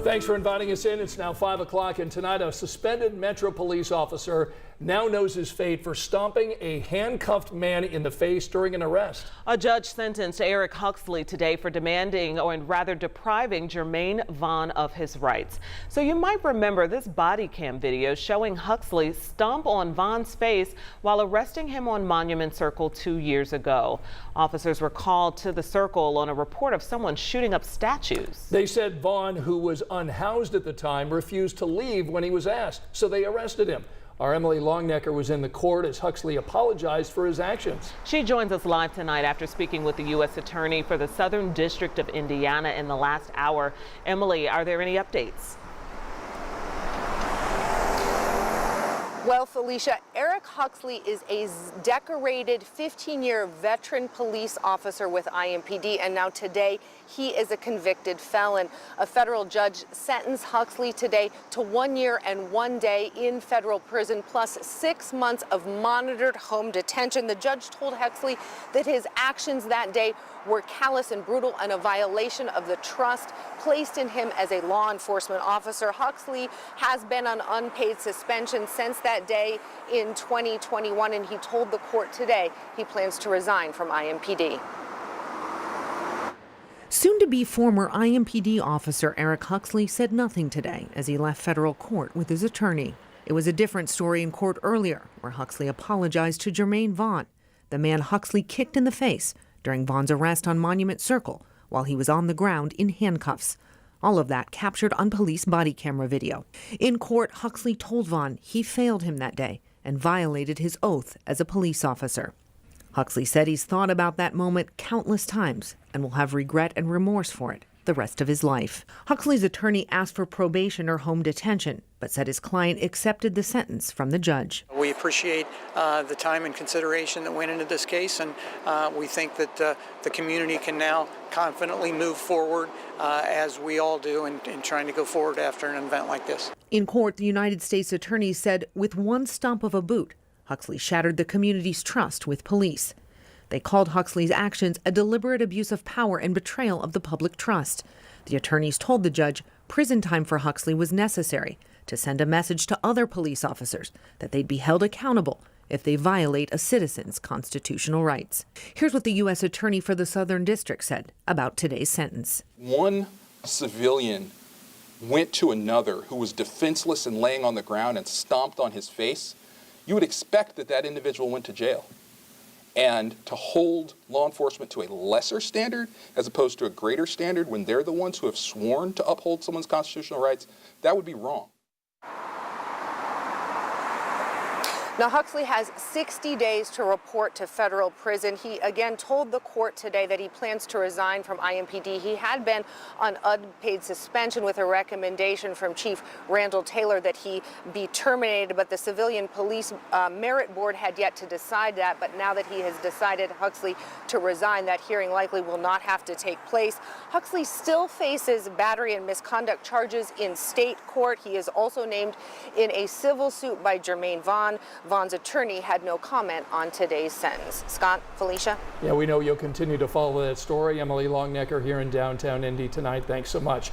Thanks for inviting us in. It's now 5 o'clock, and tonight a suspended Metro police officer now knows his fate for stomping a handcuffed man in the face during an arrest. A judge sentenced Eric Huxley today for demanding, or rather depriving, Jermaine Vaughn of his rights. So you might remember this body cam video showing Huxley stomp on Vaughn's face while arresting him on Monument Circle 2 years ago. Officers were called to the circle on a report of someone shooting up statues. They said Vaughn, who was unhoused at the time, refused to leave when he was asked, so they arrested him. Our Emily Longnecker was in the court as Huxley apologized for his actions. She joins us live tonight after speaking with the U.S. Attorney for the Southern District of Indiana in the last hour. Emily, are there any updates? Well, Felicia, Eric Huxley is a decorated 15-year veteran police officer with IMPD, and now today he is a convicted felon. A federal judge sentenced Huxley today to 1 year and 1 day in federal prison, plus 6 months of monitored home detention. The judge told Huxley that his actions that day were callous and brutal and a violation of the trust placed in him as a law enforcement officer. Huxley has been on unpaid suspension since that day in 2021, and he told the court today he plans to resign from IMPD. Soon-to-be former IMPD officer Eric Huxley said nothing today as he left federal court with his attorney. It was a different story in court earlier, where Huxley apologized to Jermaine Vaughn, the man Huxley kicked in the face during Vaughn's arrest on Monument Circle while he was on the ground in handcuffs. All of that captured on police body camera video. In court, Huxley told Vaughn he failed him that day and violated his oath as a police officer. Huxley said he's thought about that moment countless times and will have regret and remorse for it the rest of his life. Huxley's attorney asked for probation or home detention, but said his client accepted the sentence from the judge. We appreciate the time and consideration that went into this case, and we think that the community can now confidently move forward, as we all do, in trying to go forward after an event like this. In court, the United States attorney said with one stomp of a boot, Huxley shattered the community's trust with police. They called Huxley's actions a deliberate abuse of power and betrayal of the public trust. The attorneys told the judge prison time for Huxley was necessary to send a message to other police officers that they'd be held accountable if they violate a citizen's constitutional rights. Here's what the U.S. Attorney for the Southern District said about today's sentence. One civilian went to another who was defenseless and laying on the ground and stomped on his face. You would expect that that individual went to jail. And to hold law enforcement to a lesser standard as opposed to a greater standard when they're the ones who have sworn to uphold someone's constitutional rights, that would be wrong. Now, Huxley has 60 days to report to federal prison. He again told the court today that he plans to resign from IMPD. He had been on unpaid suspension with a recommendation from Chief Randall Taylor that he be terminated, but the Civilian Police Merit Board had yet to decide that. But now that he has decided, Huxley, to resign, that hearing likely will not have to take place. Huxley still faces battery and misconduct charges in state court. He is also named in a civil suit by Jermaine Vaughn. Vaughn's attorney had no comment on today's sentence. Scott, Felicia? Yeah, we know you'll continue to follow that story. Emily Longnecker here in downtown Indy tonight. Thanks so much.